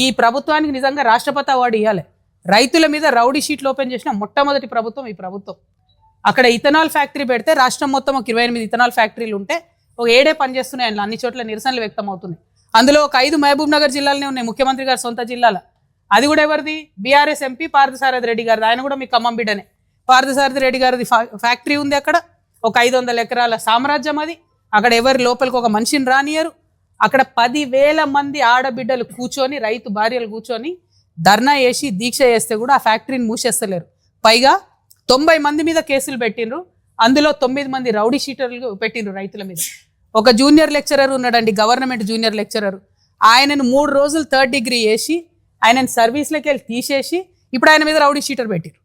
ఈ ప్రభుత్వానికి నిజంగా రాష్ట్రపతి అవార్డు ఇవ్వాలి. రైతుల మీద రౌడీ షీట్లు ఓపెన్ చేసిన మొట్టమొదటి ప్రభుత్వం ఈ ప్రభుత్వం. అక్కడ ఇథనాల్ ఫ్యాక్టరీ పెడితే రాష్ట్రం మొత్తం ఒక 28 ఇథనాల్ ఫ్యాక్టరీలు ఉంటే ఒక 7 పనిచేస్తున్నాయి. అందులో అన్ని చోట్ల నిరసనలు వ్యక్తం అవుతున్నాయి. అందులో ఒక 5 మహబూబ్ నగర్ జిల్లాలోనే ఉన్నాయి, ముఖ్యమంత్రి గారి సొంత జిల్లాల. అది కూడా ఎవరిది? బీఆర్ఎస్ ఎంపీ పార్థసారథి రెడ్డి గారిది. ఆయన కూడా మీ ఖమ్మం బిడ్డనే. పార్థసారథి రెడ్డి గారిది ఫ్యాక్టరీ ఉంది అక్కడ. ఒక 500 ఎకరాల సామ్రాజ్యం అది. అక్కడ ఎవరి లోపలికి ఒక మనిషిని రానియరు. అక్కడ 10,000 మంది ఆడబిడ్డలు కూర్చొని, రైతు భార్యలు కూర్చొని ధర్నా చేసి దీక్ష చేస్తే కూడా ఆ ఫ్యాక్టరీని మూసేస్తలేరు. పైగా 90 మంది మీద కేసులు పెట్టిండ్రు. అందులో 9 మంది రౌడీ షీటర్లు పెట్టిండ్రు రైతుల మీద. ఒక జూనియర్ లెక్చరర్ ఉన్నాడండి, గవర్నమెంట్ జూనియర్ లెక్చరర్. ఆయనను 3 రోజులు 3rd డిగ్రీ వేసి ఆయనను సర్వీస్లోకి వెళ్ళి తీసేసి ఇప్పుడు ఆయన మీద రౌడీ షీటర్ పెట్టిరు.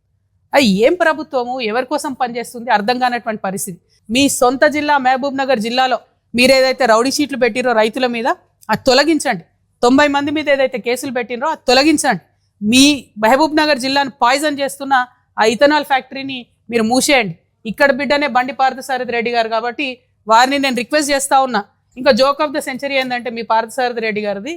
అది ఏం ప్రభుత్వము, ఎవరి కోసం పనిచేస్తుంది అర్థం కానటువంటి పరిస్థితి. మీ సొంత జిల్లా మహబూబ్ నగర్ జిల్లాలో మీరు ఏదైతే రౌడీ షీట్లు పెట్టిరో రైతుల మీద అది తొలగించండి. 90 మంది మీద ఏదైతే కేసులు పెట్టినరో అది తొలగించండి. మీ మహబూబ్ నగర్ జిల్లాను పాయిజన్ చేస్తున్న ఆ ఇథనాల్ ఫ్యాక్టరీని మీరు మూసేయండి. ఇక్కడ బిడ్డనే బండి పార్థసారథి రెడ్డి గారు కాబట్టి వారిని నేను రిక్వెస్ట్ చేస్తా ఉన్నా. ఇంకా జోక్ ఆఫ్ ద సెంచరీ ఏంటంటే మీ పార్థసారథి రెడ్డి గారిది,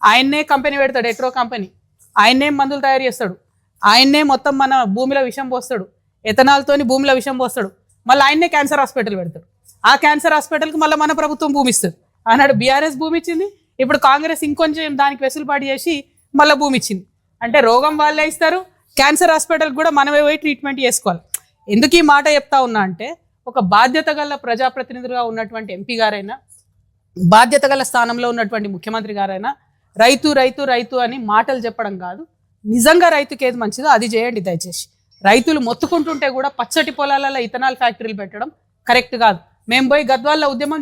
ఆయన్నే కంపెనీ పెడతాడు, ఎట్రో కంపెనీ. ఆయన్నే మందులు తయారు చేస్తాడు, ఆయన్నే మొత్తం మన భూమిలో విషం పోస్తాడు, ఎథనాల్తోని భూమిలో విషం పోస్తాడు. మళ్ళీ ఆయన్నే క్యాన్సర్ హాస్పిటల్ పెడతాడు. ఆ క్యాన్సర్ హాస్పిటల్కి మళ్ళీ మన ప్రభుత్వం భూమి ఇస్తుంది. ఆనాడు బీఆర్ఎస్ భూమి ఇచ్చింది, ఇప్పుడు కాంగ్రెస్ ఇంకొంచెం దానికి వెసులుబాటు చేసి మళ్ళీ భూమి ఇచ్చింది. అంటే రోగం వాళ్ళే ఇస్తారు, క్యాన్సర్ హాస్పిటల్కి కూడా మనమే పోయి ట్రీట్మెంట్ చేసుకోవాలి. ఎందుకు ఈ మాట చెప్తా ఉన్నా అంటే, ఒక బాధ్యత గల ప్రజాప్రతినిధులుగా ఉన్నటువంటి ఎంపీ గారైనా, బాధ్యత గల స్థానంలో ఉన్నటువంటి ముఖ్యమంత్రి గారైనా రైతు రైతు రైతు అని మాటలు చెప్పడం కాదు, నిజంగా రైతుకి ఏది మంచిదో అది చేయండి దయచేసి. రైతులు మొత్తుకుంటుంటే కూడా పచ్చటి పొలాలలో ఇథనాల్ ఫ్యాక్టరీలు పెట్టడం కరెక్ట్ కాదు. మేము పోయి గద్వాల్లో ఉద్యమం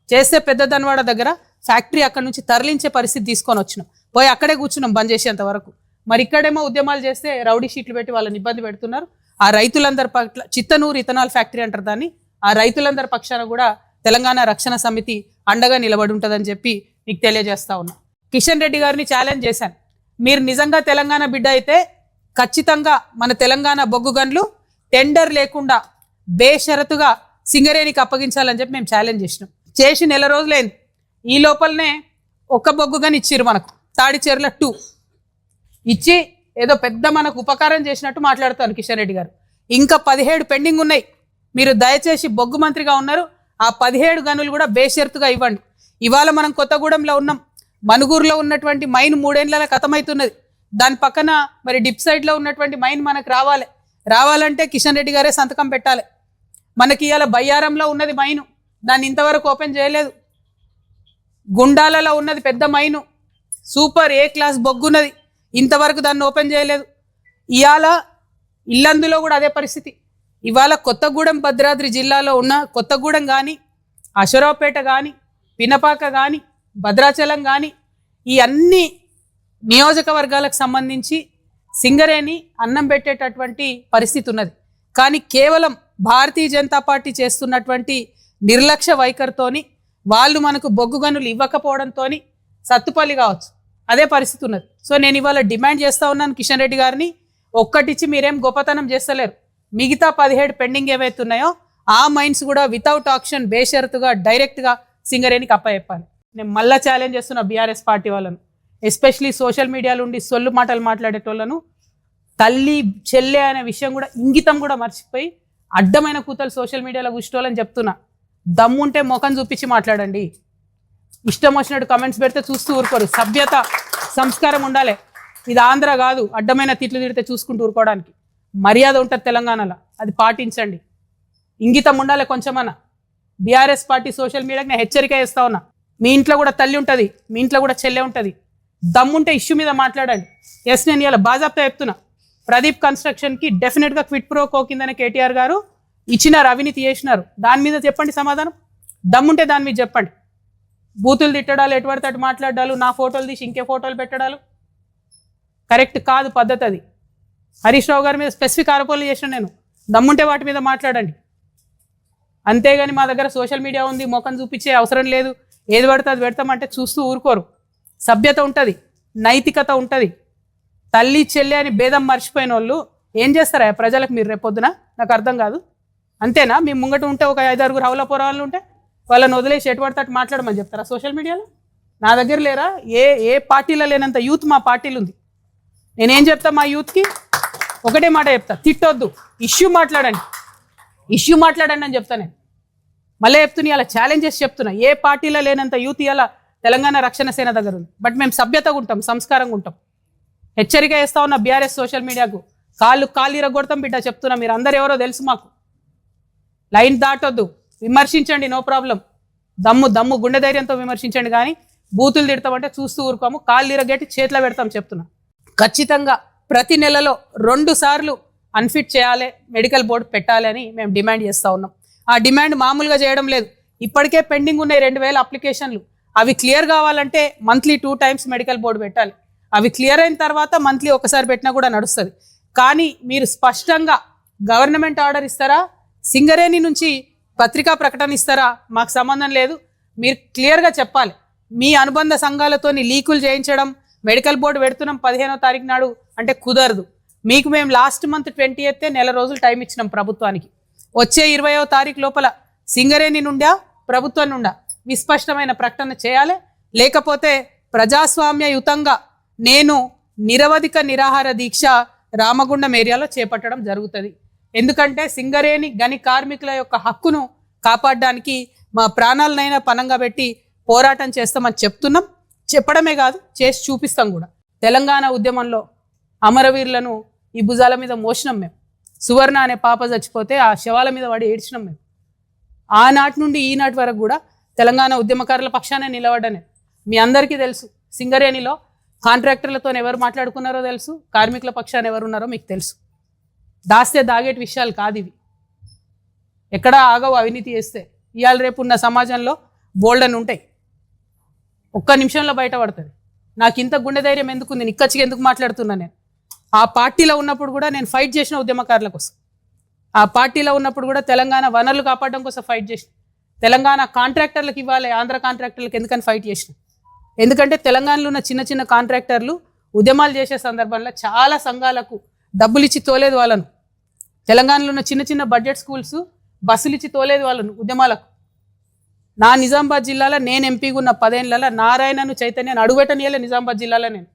చేస్తే పెద్ద ధన్వాడ దగ్గర ఫ్యాక్టరీ అక్కడ నుంచి తరలించే పరిస్థితి తీసుకొని వచ్చినాం. పోయి అక్కడే కూర్చున్నాం బంద్ చేసేంత వరకు. మరి ఇక్కడేమో ఉద్యమాలు చేస్తే రౌడీ షీట్లు పెట్టి వాళ్ళని ఇబ్బంది పెడుతున్నారు. ఆ రైతులందరి పట్ల చిత్తనూరు ఇథనాల్ ఫ్యాక్టరీ అంటారు దాన్ని, ఆ రైతులందరి పక్షాన కూడా తెలంగాణ రక్షణ సమితి అండగా నిలబడి ఉంటుందని చెప్పి మీకు తెలియజేస్తా ఉన్నా. కిషన్ రెడ్డి గారిని ఛాలెంజ్ చేశాను, మీరు నిజంగా తెలంగాణ బిడ్డ అయితే ఖచ్చితంగా మన తెలంగాణ బొగ్గు గన్లు టెండర్ లేకుండా బేషరతుగా సింగరేణికి అప్పగించాలని చెప్పి మేము ఛాలెంజ్ చేసినాం. చేసి నెల రోజులైంది. ఈ లోపలనే ఒక్క బొగ్గు గన్ ఇచ్చిర్రు మనకు, తాడిచెర్ల 2 ఇచ్చి ఏదో పెద్ద మనకు ఉపకారం చేసినట్టు మాట్లాడుతారు కిషన్ రెడ్డి గారు. ఇంకా 17 పెండింగ్ ఉన్నాయి. మీరు దయచేసి బొగ్గు మంత్రిగా ఉన్నారు, ఆ 17 గనులు కూడా బేషరతుగా ఇవ్వండి. ఇవాళ మనం కొత్తగూడెంలో ఉన్నాం, మనుగూరులో ఉన్నటువంటి మైన్ 3 ఏళ్ల ఖతమవుతున్నది. దాని పక్కన మరి డిప్ సైడ్లో ఉన్నటువంటి మైన్ మనకు రావాలంటే కిషన్ రెడ్డి గారే సంతకం పెట్టాలి. మనకి ఇవాళ బయ్యారంలో ఉన్నది మైను, దాన్ని ఇంతవరకు ఓపెన్ చేయలేదు. గుండాలలో ఉన్నది పెద్ద మైను, సూపర్ ఏ క్లాస్ బొగ్గున్నది, ఇంతవరకు దాన్ని ఓపెన్ చేయలేదు. ఇవాళ ఇల్లందులో కూడా అదే పరిస్థితి. ఇవాళ కొత్తగూడెం భద్రాద్రి జిల్లాలో ఉన్న కొత్తగూడెం కానీ, అశరావుపేట కానీ, పినపాక కానీ, భద్రాచలం కానీ, ఈ అన్ని నియోజకవర్గాలకు సంబంధించి సింగరేణి అన్నం పెట్టేటటువంటి పరిస్థితి ఉన్నది. కానీ కేవలం భారతీయ జనతా పార్టీ చేస్తున్నటువంటి నిర్లక్ష్య వైఖరితోని, వాళ్ళు మనకు బొగ్గు గనులు ఇవ్వకపోవడంతో సత్తుపల్లి కావచ్చు అదే పరిస్థితి ఉన్నది. సో నేను ఇవాళ డిమాండ్ చేస్తూ ఉన్నాను కిషన్ రెడ్డి గారిని, ఒక్కటిచ్చి మీరేం గొప్పతనం చేస్తలేరు. మిగతా 17 పెండింగ్ ఏవైతే ఉన్నాయో ఆ మైన్స్ కూడా వితౌట్ ఆక్షన్ బేషరతుగా డైరెక్ట్గా సింగరేణికి అప్పచెప్పాలి. నేను మళ్ళీ ఛాలెంజ్ చేస్తున్నా బీఆర్ఎస్ పార్టీ వాళ్ళను, ఎస్పెషలీ సోషల్ మీడియాలో ఉండి సొల్లు మాటలు మాట్లాడేటోళ్ళను, తల్లి చెల్లె అనే విషయం కూడా ఇంగితం కూడా మర్చిపోయి అడ్డమైన కూతలు సోషల్ మీడియాలో కూర్చోవాలని చెప్తున్నా. దమ్ముంటే ముఖం చూపించి మాట్లాడండి. ఇష్టం వచ్చినట్టు కమెంట్స్ పెడితే చూస్తూ ఊరుకోరు. సభ్యత సంస్కారం ఉండాలి. ఇది ఆంధ్ర కాదు, అడ్డమైన తిట్లు తిడితే చూసుకుంటూ ఊరుకోవడానికి. మర్యాద ఉంటుంది తెలంగాణలో, అది పాటించండి. ఇంగితం ఉండాలి కొంచెమన్నా. బీఆర్ఎస్ పార్టీ సోషల్ మీడియాకి నేను హెచ్చరిక చేస్తా ఉన్నా, మీ ఇంట్లో కూడా తల్లి ఉంటుంది, మీ ఇంట్లో కూడా చెల్లె ఉంటుంది. దమ్ముంటే ఇష్యూ మీద మాట్లాడండి. ఎస్, నేను ఇలా బాజాప్తా చెప్తున్నా, ప్రదీప్ కన్స్ట్రక్షన్కి డెఫినెట్గా క్విట్ ప్రో కో కిందనే కేటీఆర్ గారు ఇచ్చినారు, అవినీతి చేసినారు. దాని మీద చెప్పండి సమాధానం. దమ్ముంటే దాని మీద చెప్పండి. బూతులు తిట్టడాలు, ఎటువంటి అటు మాట్లాడాలు, నా ఫోటోలు తీసి ఇంకే ఫోటోలు పెట్టడాలు కరెక్ట్ కాదు, పద్ధతి అది. హరీష్ రావు గారి మీద స్పెసిఫిక్ ఆరోపణలు చేసిన నేను, దమ్ముంటే వాటి మీద మాట్లాడండి. అంతేగాని మా దగ్గర సోషల్ మీడియా ఉంది, ముఖం చూపించే అవసరం లేదు, ఏది పడితే అది పెడతామంటే చూస్తూ ఊరుకోరు. సభ్యత ఉంటుంది, నైతికత ఉంటుంది. తల్లి చెల్లి అని భేదం మర్చిపోయిన వాళ్ళు ఏం చేస్తారా ప్రజలకు మీరు రేపొద్దున? నాకు అర్థం కాదు. అంతేనా? మీ ముంగట ఉంటే ఒక 5-6 హౌల పోరాళ్ళు ఉంటే వాళ్ళని వదిలేసి ఎటు పడితే అటు మాట్లాడమని చెప్తారా సోషల్ మీడియాలో? నా దగ్గర లేరా? ఏ ఏ పార్టీలో లేనంత యూత్ మా పార్టీలు ఉంది. నేనేం చెప్తా మా యూత్కి? ఒకటే మాట చెప్తా, తిట్టొద్దు, ఇష్యూ మాట్లాడండి అని చెప్తా. నేను మళ్ళీ చెప్తున్నా, ఇలా ఛాలెంజెస్ చెప్తున్నా. ఏ పార్టీలో లేనంత యూత్ ఇలా తెలంగాణ రక్షణ సేన దగ్గర ఉంది. బట్ మేము సభ్యతగా ఉంటాం, సంస్కారంగా ఉంటాం. హెచ్చరిక చేస్తా ఉన్న బీఆర్ఎస్ సోషల్ మీడియాకు, కాళ్ళు ఇరగొడతాం బిడ్డ, చెప్తున్నా. మీరు అందరు ఎవరో తెలుసు మాకు. లైన్ దాటొద్దు, విమర్శించండి, నో ప్రాబ్లం. దమ్ము గుండె ధైర్యంతో విమర్శించండి, కానీ బూతులు తిడతామంటే చూస్తూ ఊరుకోము. కాళ్ళు ఇరగట్టి చేతిలో పెడతాం చెప్తున్నా. ఖచ్చితంగా ప్రతి నెలలో 2 సార్లు అన్ఫిట్ చేయాలి, మెడికల్ బోర్డు పెట్టాలి అని మేము డిమాండ్ చేస్తూ ఉన్నాం. ఆ డిమాండ్ మామూలుగా చేయడం లేదు. ఇప్పటికే పెండింగ్ ఉన్నాయి 2000 అప్లికేషన్లు. అవి క్లియర్ కావాలంటే మంత్లీ 2 టైమ్స్ మెడికల్ బోర్డు పెట్టాలి. అవి క్లియర్ అయిన తర్వాత మంత్లీ ఒకసారి పెట్టినా కూడా నడుస్తుంది. కానీ మీరు స్పష్టంగా గవర్నమెంట్ ఆర్డర్ ఇస్తారా, సింగరేణి నుంచి పత్రికా ప్రకటన ఇస్తారా, మాకు సంబంధం లేదు. మీరు క్లియర్గా చెప్పాలి. మీ అనుబంధ సంఘాలతోని లీకులు చేయించడం, మెడికల్ బోర్డు పెడుతున్నాం 15వ తారీఖు నాడు అంటే కుదరదు. మీకు మేము లాస్ట్ మంత్ 20th నెల రోజులు టైం ఇచ్చినాం ప్రభుత్వానికి. వచ్చే 20వ తారీఖు లోపల సింగరేణి నుండా ప్రభుత్వం నుండా విస్పష్టమైన ప్రకటన చేయాలి. లేకపోతే ప్రజాస్వామ్యయుతంగా నేను నిరవధిక నిరాహార దీక్ష రామగుండం ఏరియాలో చేపట్టడం జరుగుతుంది. ఎందుకంటే సింగరేణి గని కార్మికుల యొక్క హక్కును కాపాడడానికి మా ప్రాణాలనైనా పనంగా పెట్టి పోరాటం చేస్తామని చెప్తున్నాం. చెప్పడమే కాదు, చేసి చూపిస్తాం కూడా. తెలంగాణ ఉద్యమంలో అమరవీరులను ఈ భుజాల మీద మోసినాం మేము. సువర్ణ అనే పాప చచ్చిపోతే ఆ శవాల మీద పడి ఏడ్చినాం మేము. ఆనాటి నుండి ఈనాటి వరకు కూడా తెలంగాణ ఉద్యమకారుల పక్షానే నిలబడ్డానే. మీ అందరికీ తెలుసు, సింగరేణిలో కాంట్రాక్టర్లతో ఎవరు మాట్లాడుకున్నారో తెలుసు, కార్మికుల పక్షాన ఎవరు ఉన్నారో మీకు తెలుసు. దాస్తే దాగేటి విషయాలు కాదు ఇవి. ఎక్కడా ఆగవు అవినీతి చేస్తే. ఇవాళ రేపు ఉన్న సమాజంలో బోల్డన్ ఉంటాయి, ఒక్క నిమిషంలో బయటపడుతుంది. నాకు ఇంత గుండె ధైర్యం ఎందుకుంది, నిక్కచ్చిగా ఎందుకు మాట్లాడుతున్నా? నేను ఆ పార్టీలో ఉన్నప్పుడు కూడా నేను ఫైట్ చేసిన ఉద్యమకారుల కోసం. ఆ పార్టీలో ఉన్నప్పుడు కూడా తెలంగాణ వనరులు కాపాడడం కోసం ఫైట్ చేసిన. తెలంగాణ కాంట్రాక్టర్లకు ఇవ్వాలి, ఆంధ్ర కాంట్రాక్టర్లకు ఎందుకని ఫైట్ చేసిన? ఎందుకంటే తెలంగాణలో ఉన్న చిన్న చిన్న కాంట్రాక్టర్లు ఉద్యమాలు చేసే సందర్భంలో చాలా సంఘాలకు డబ్బులు ఇచ్చి తోలేదు వాళ్ళను. తెలంగాణలో ఉన్న చిన్న చిన్న బడ్జెట్ స్కూల్స్ బస్సులు ఇచ్చి తోలేదు వాళ్ళను ఉద్యమాలకు. నా నిజామాబాద్ జిల్లాలో నేను ఎంపీగా ఉన్న 10 ఏళ్లలో నారాయణను చైతన్యను అడుగుపెట్టనియలే నిజామాబాద్ జిల్లాలో. నేను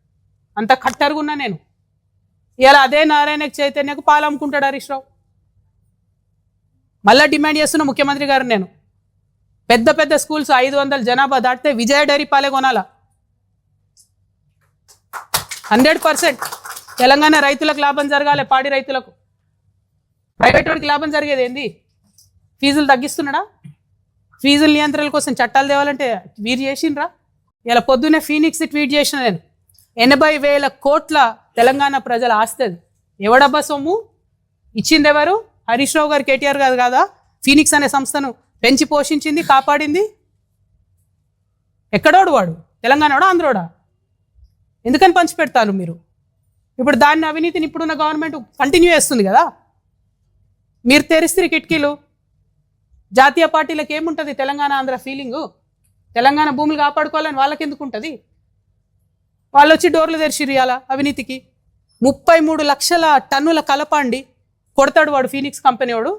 అంత కట్టరుగున్నా. నేను ఇలా అదే నారాయణకు చైతన్యకు పాలు అమ్ముకుంటాడు హరీష్ రావు. మళ్ళీ డిమాండ్ చేస్తున్న ముఖ్యమంత్రి గారు, నేను పెద్ద పెద్ద స్కూల్స్ 500 జనాభా దాటితే విజయ డైరీ పాలే కొనాలా. 100% తెలంగాణ రైతులకు లాభం జరగాలి, పాడి రైతులకు. ప్రైవేట్ వాడికి లాభం జరిగేది ఏంది? ఫీజులు తగ్గిస్తున్నాడా? ఫీజుల నియంత్రణ కోసం చట్టాలు తేవాలంటే వీరు చేసిండ్రా? ఇలా పొద్దున్నే ఫీనిక్స్ ట్వీట్ చేసిన నేను, 80,000 కోట్ల తెలంగాణ ప్రజల ఆస్తుంది. ఎవడబ్బా సొమ్ము ఇచ్చింది? ఎవరు? హరీష్ రావు గారు, కేటీఆర్ గారు కాదా ఫీనిక్స్ అనే సంస్థను పెంచి పోషించింది, కాపాడింది? ఎక్కడోడు వాడు? తెలంగాణోడా, ఆంధ్రోడా? ఎందుకని పంచిపెడతారు మీరు? ఇప్పుడు దాన్ని అవినీతిని ఇప్పుడున్న గవర్నమెంట్ కంటిన్యూ చేస్తుంది కదా. మీరు తెరిస్తే కిటికీలు. జాతీయ పార్టీలకు ఏముంటుంది తెలంగాణ ఆంధ్ర ఫీలింగు? తెలంగాణ భూములు కాపాడుకోవాలని వాళ్ళకి ఎందుకు ఉంటుంది? వాళ్ళు వచ్చి డోర్లు తెరిచిరు ఇవాళ అవినీతికి. 33 లక్షల టన్నుల కలప అండి కొడతాడు వాడు, ఫీనిక్స్ కంపెనీ వాడు.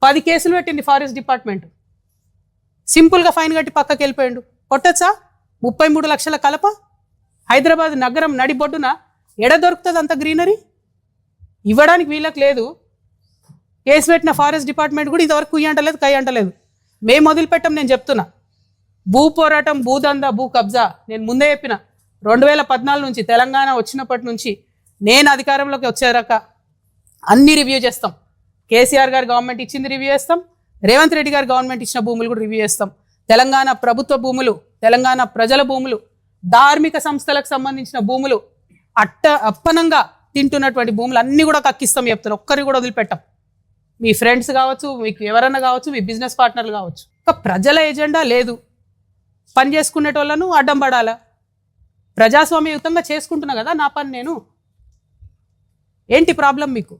10 కేసులు పెట్టింది ఫారెస్ట్ డిపార్ట్మెంట్. సింపుల్గా ఫైన్ కట్టి పక్కకి వెళ్ళిపోయాడు. కొట్టచ్చా 33 లక్షల కలప? హైదరాబాద్ నగరం నడిబొడ్డున ఎడ దొరుకుతుంది అంత గ్రీనరీ? ఇవ్వడానికి వీళ్ళకి లేదు. కేసు పెట్టిన ఫారెస్ట్ డిపార్ట్మెంట్ కూడా ఇంతవరకు కుయ్యి అంటలేదు, కై అంటలేదు. మేము వదిలిపెట్టాం. నేను చెప్తున్నా, భూ పోరాటం, భూదందా, భూ కబ్జా నేను ముందే చెప్పిన. 2014 నుంచి తెలంగాణ వచ్చినప్పటి నుంచి నేను అధికారంలోకి వచ్చేదాకా అన్ని రివ్యూ చేస్తాం. కేసీఆర్ గారు గవర్నమెంట్ ఇచ్చింది రివ్యూ చేస్తాం, రేవంత్ రెడ్డి గారు గవర్నమెంట్ ఇచ్చిన భూములు కూడా రివ్యూ చేస్తాం. తెలంగాణ ప్రభుత్వ భూములు, తెలంగాణ ప్రజల భూములు, ధార్మిక సంస్థలకు సంబంధించిన భూములు, అప్పనంగా తింటున్నటువంటి భూములు అన్నీ కూడా కక్కిస్తాం చెప్తారు. ఒక్కరిని కూడా వదిలిపెట్టాం. మీ ఫ్రెండ్స్ కావచ్చు, మీకు ఎవరన్నా కావచ్చు, మీ బిజినెస్ పార్ట్నర్లు కావచ్చు. ఒక ప్రజల ఎజెండా లేదు, పని చేసుకునేటోళ్ళను అడ్డం పడాలా? ప్రజాస్వామ్యయుతంగా చేసుకుంటున్నా కదా నా పని నేను. ఏంటి ప్రాబ్లం మీకు?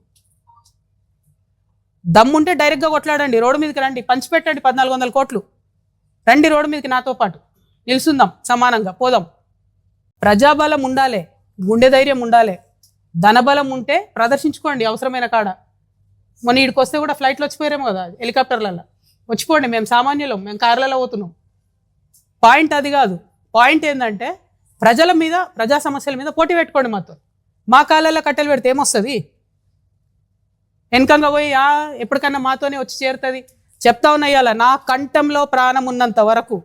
దమ్ముంటే డైరెక్ట్గా కొట్లాడండి, రోడ్డు మీదకి రండి, పంచిపెట్టండి 1400 కోట్లు. రండి రోడ్డు మీదకి నాతో పాటు నిలుసుందాం, సమానంగా పోదాం. ప్రజాబలం ఉండాలి, గుండె ధైర్యం ఉండాలి, ధనబలం ఉంటే ప్రదర్శించుకోండి అవసరమైన కాడ. మొన్న ఇక్కడికి వస్తే కూడా ఫ్లైట్లో వచ్చిపోయారేమో కదా, హెలికాప్టర్లలో. వచ్చిపోండి, మేము సామాన్యులం, మేము కార్లలో పోతున్నాం. పాయింట్ అది కాదు. పాయింట్ ఏంటంటే ప్రజల మీద, ప్రజా సమస్యల మీద పోటీ పెట్టుకోండి మాతో. మా కాళ్ళల్లో కట్టెలు పెడితే ఏమొస్తుంది? వెనకంగా పోయి ఎప్పటికన్నా మాతోనే వచ్చి చేరుతుంది. చెప్తా ఉన్నాయాల నా కంఠంలో ప్రాణం ఉన్నంత వరకు,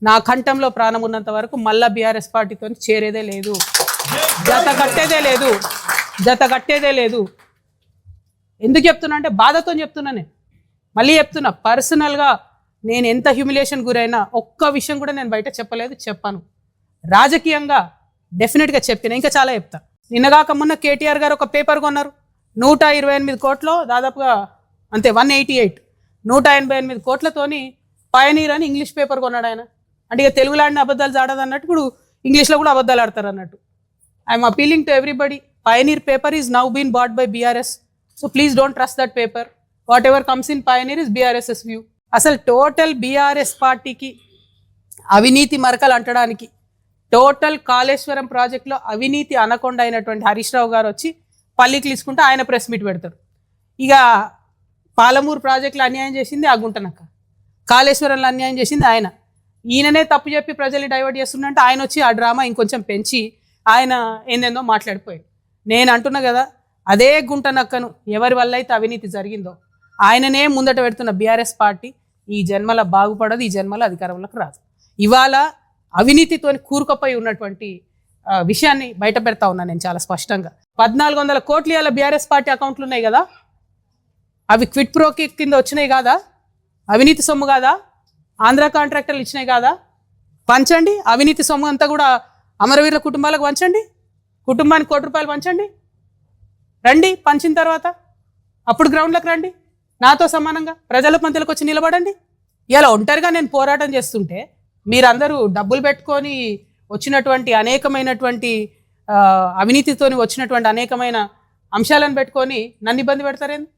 నా కంఠంలో ప్రాణం ఉన్నంత వరకు మళ్ళా బీఆర్ఎస్ పార్టీతో చేరేదే లేదు, జత కట్టేదే లేదు. ఎందుకు చెప్తున్నా అంటే బాధతో చెప్తున్నా. నేను మళ్ళీ చెప్తున్నా, పర్సనల్గా నేను ఎంత హ్యూమిలేషన్ గురైనా ఒక్క విషయం కూడా నేను బయట చెప్పాను. రాజకీయంగా డెఫినెట్గా చెప్పిన, ఇంకా చాలా చెప్తా. నిన్నగాక మొన్న కేటీఆర్ గారు ఒక పేపర్ కొన్నారు 128 కోట్లు, దాదాపుగా అంతే 188, 188 కోట్లతోని పయనీర్ అని ఇంగ్లీష్ పేపర్ కొన్నాడు ఆయన. అంటే ఇక తెలుగులో ఆడిన అబద్ధాలు ఆడదు అన్నట్టు ఇప్పుడు ఇంగ్లీష్లో కూడా అబద్ధాలు ఆడతారు అన్నట్టు. I'm appealing to everybody, Pioneer paper is now been bought by BRS. So please don't trust that paper. Whatever comes in Pioneer is BRS's view. అసలు టోటల్ బీఆర్ఎస్ పార్టీకి అవినీతి మరకలు అంటడానికి, టోటల్ కాళేశ్వరం ప్రాజెక్టులో అవినీతి అనకొండ అయినటువంటి హరీష్ రావు గారు వచ్చి పల్లికి తీసుకుంటే ఆయన ప్రెస్ మీట్ పెడతారు. ఇక పాలమూరు ప్రాజెక్టులో అన్యాయం చేసింది ఆ గుంటనక్క, కాళేశ్వరంలో అన్యాయం చేసింది ఆయన. ఈయననే తప్పు చెప్పి ప్రజల్ని డైవర్ట్ చేస్తుందంటే ఆయన వచ్చి ఆ డ్రామా ఇంకొంచెం పెంచి ఆయన ఏందేందో మాట్లాడిపోయాడు. నేను అంటున్నా కదా, అదే గుంటనక్కను ఎవరి వల్ల అయితే అవినీతి జరిగిందో ఆయననే ముందట పెడుతున్న బీఆర్ఎస్ పార్టీ ఈ జన్మల బాగుపడదు, ఈ జన్మల అధికారంలోకి రాదు. ఇవాళ అవినీతితో కూరుకుపోయి ఉన్నటువంటి విషయాన్ని బయట పెడతా ఉన్నా నేను చాలా స్పష్టంగా. 1400 కోట్లు ఇవాళ బీఆర్ఎస్ పార్టీ అకౌంట్లు ఉన్నాయి కదా, అవి క్విట్ ప్రోకి కింద వచ్చినాయి కాదా? అవినీతి సొమ్ము కాదా? ఆంధ్ర కాంట్రాక్టర్లు ఇచ్చినాయి కాదా? పంచండి. అవినీతి సొమ్ము అంతా కూడా అమరవీరుల కుటుంబాలకు పంచండి, కుటుంబానికి ₹1 పంచండి. రండి, పంచిన తర్వాత అప్పుడు గ్రౌండ్లోకి రండి, నాతో సమానంగా ప్రజల పంతులకు వచ్చి నిలబడండి. ఇలా ఒంటరిగా నేను పోరాటం చేస్తుంటే మీరందరూ డబ్బులు పెట్టుకొని వచ్చినటువంటి అనేకమైనటువంటి అవినీతితోని వచ్చినటువంటి అనేకమైన అంశాలను పెట్టుకొని నన్ను ఇబ్బంది పెడతారేంది?